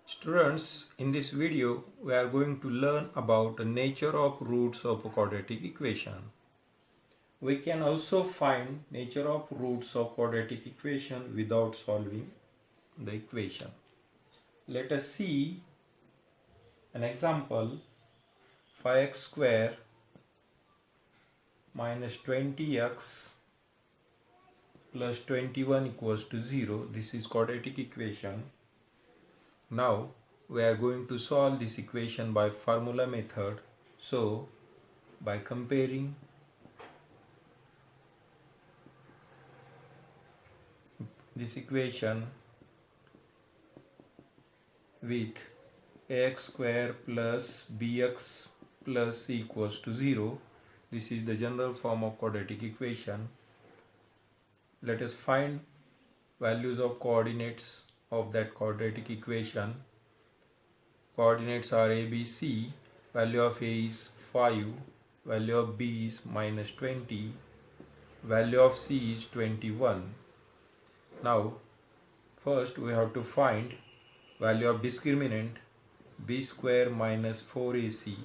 Students, in this video we are going to learn about the nature of roots of a quadratic equation. We can also find nature of roots of quadratic equation without solving the equation. Let us see an example. 5x square minus 20x plus 21 equals to 0. This is quadratic equation. Now we are going to solve this equation by formula method. So by comparing this equation with ax square plus bx plus c equals to 0. This is the general form of quadratic equation. Let us find values of coordinates of that quadratic equation. Coordinates are a, b, c. Value of a is 5, value of b is minus 20, value of c is 21. Now first we have to find value of discriminant b square minus 4ac.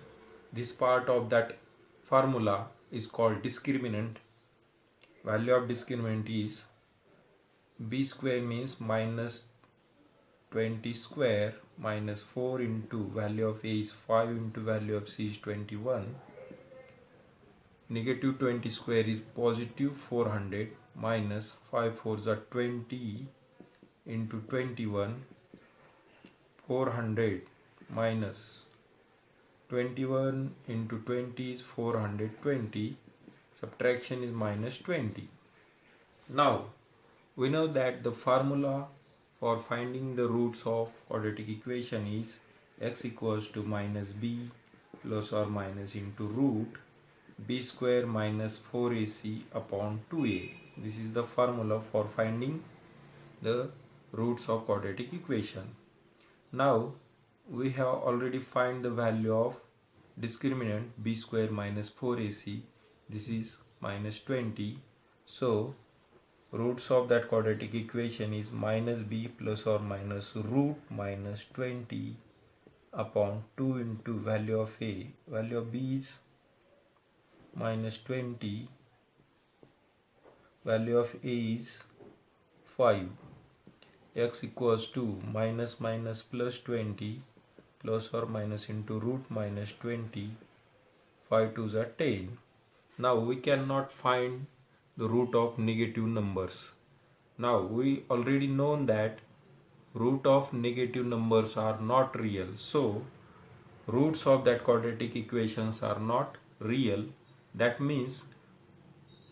This part of that formula is called discriminant. Value of discriminant is b square means minus 20 square minus 4 into value of a is 5 into value of c is 21. Negative 20 square is positive 400 minus 5 4s are 20 into 21. 400 minus 21 into 20 is 420. Subtraction is minus 20. Now we know that the formula for finding the roots of quadratic equation is x equals to minus b plus or minus into root b square minus 4ac upon 2a. This is the formula for finding the roots of quadratic equation. Now we have already find the value of discriminant b square minus 4ac. This is minus 20. So roots of that quadratic equation is minus b plus or minus root minus 20 upon 2 into value of a. Value of b is minus 20. Value of a is 5. X equals to minus minus plus 20 plus or minus into root minus 20. 5 2s are 10. Now we cannot find the root of negative numbers. Now we already know that root of negative numbers are not real. So roots of that quadratic equations are not real. That means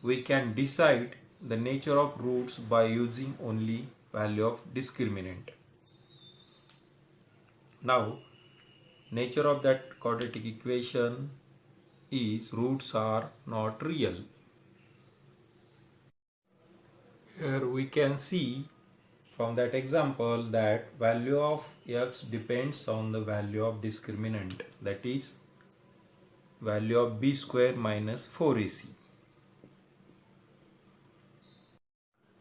we can decide the nature of roots by using only value of discriminant. Now nature of that quadratic equation is roots are not real. Here we can see from that example that value of x depends on the value of discriminant, that is value of b square minus 4ac.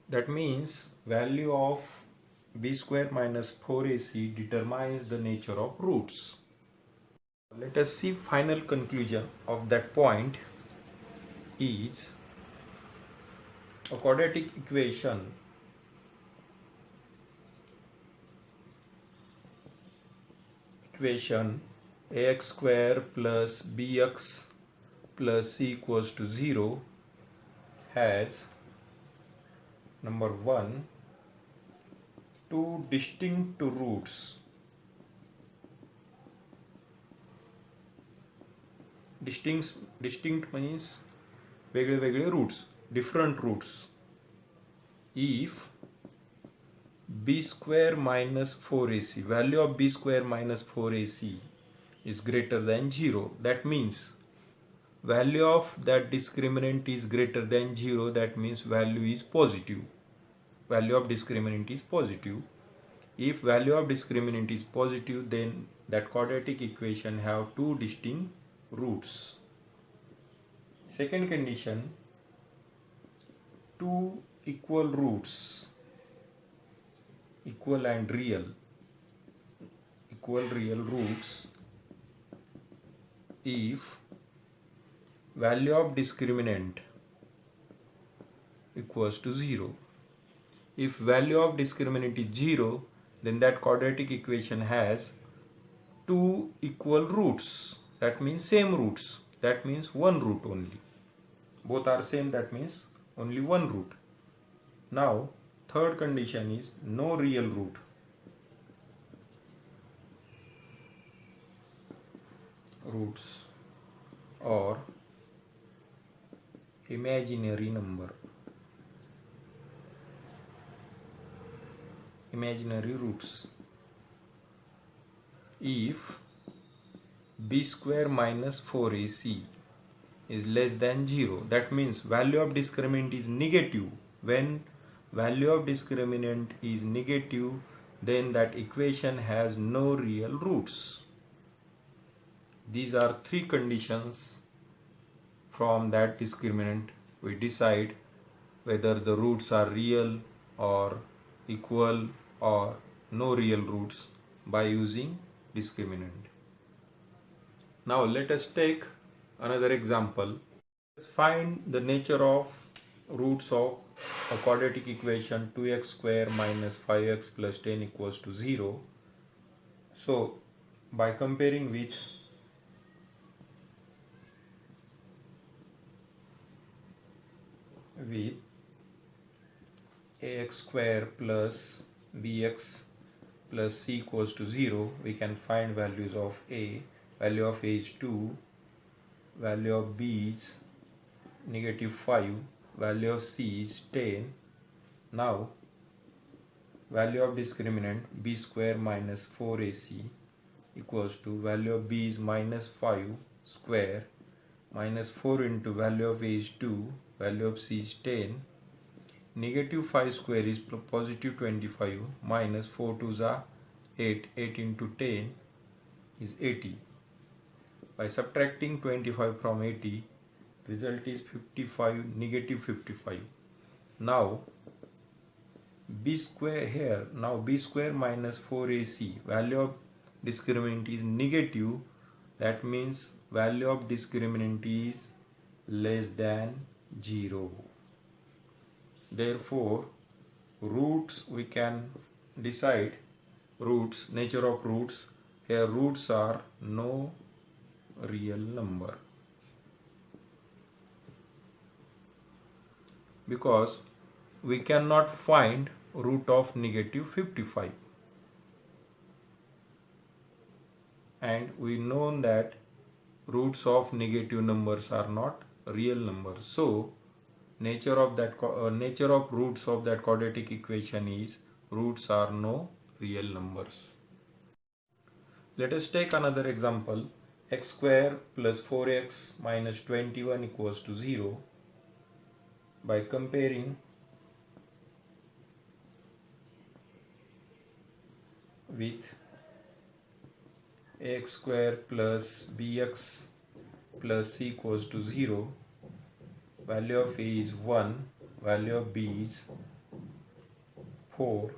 That means value of b square minus 4ac determines the nature of roots. Let us see final conclusion of that point is a quadratic equation ax square plus bx plus c equals to 0 has number 1 two distinct roots. Distinct means वेगळे roots, different roots. If b square minus 4ac, value of b square minus 4ac is greater than 0, that means value of that discriminant is greater than 0, that means value is positive. Value of discriminant is positive. If value of discriminant is positive, then that quadratic equation have two distinct roots. Second condition, two equal roots, equal and real. equal real roots if value of discriminant equals to 0. If value of discriminant is 0, then that quadratic equation has two equal roots. That means same roots. That means one root only. Both are same, that means only one root. Now, third condition is no real root. Roots or imaginary number. Imaginary roots. If b square minus 4ac is less than 0, that means value of discriminant is negative. When value of discriminant is negative, then that equation has no real roots. These are three conditions. From that discriminant we decide whether the roots are real or equal or no real roots by using discriminant. Now let us take another example. Let's find the nature of roots of a quadratic equation 2x square minus 5x plus 10 equals to 0. So by comparing with ax square plus bx plus c equals to 0, we can find values of a. Value of a is 2, value of b is -5, value of c is 10. Now value of discriminant b square minus 4ac equals to value of b is -5 square minus 4 into value of a is 2, value of c is 10. -5 square is positive 25 minus 4 2s are 8. 8 into 10 is 80. By subtracting 25 from 80, result is 55, -55. Now b square here, now b square minus 4ac, value of discriminant is negative. That means value of discriminant is less than 0. Therefore, roots we can decide. Roots, nature of roots, here roots are no real number, because we cannot find root of -55, and we know that roots of negative numbers are not real numbers. So nature of roots of that quadratic equation is roots are no real numbers. Let us take another example. X square plus 4x minus 21 equals to 0. By comparing with ax square plus bx plus c equals to 0, value of a is 1, value of b is 4,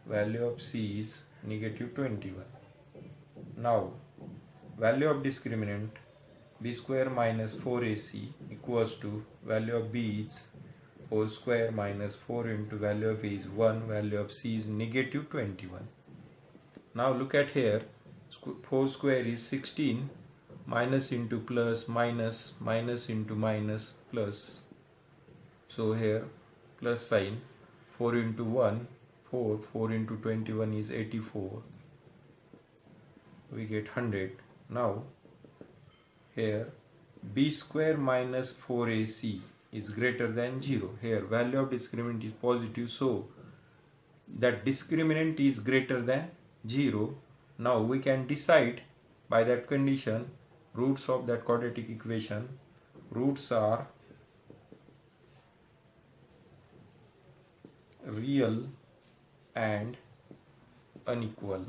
value of c is -21. Now value of discriminant b square minus 4ac equals to value of b is 4 square minus 4 into value of a is 1, value of c is -21. Now look at here, 4 square is 16, minus into plus, minus, minus into minus, plus. So here plus sign, 4 into 1, 4, 4 into 21 is 84. We get 100. Now here b square minus 4ac is greater than 0. Here value of discriminant is positive, so that discriminant is greater than 0. Now we can decide by that condition roots of that quadratic equation. Roots are real and unequal.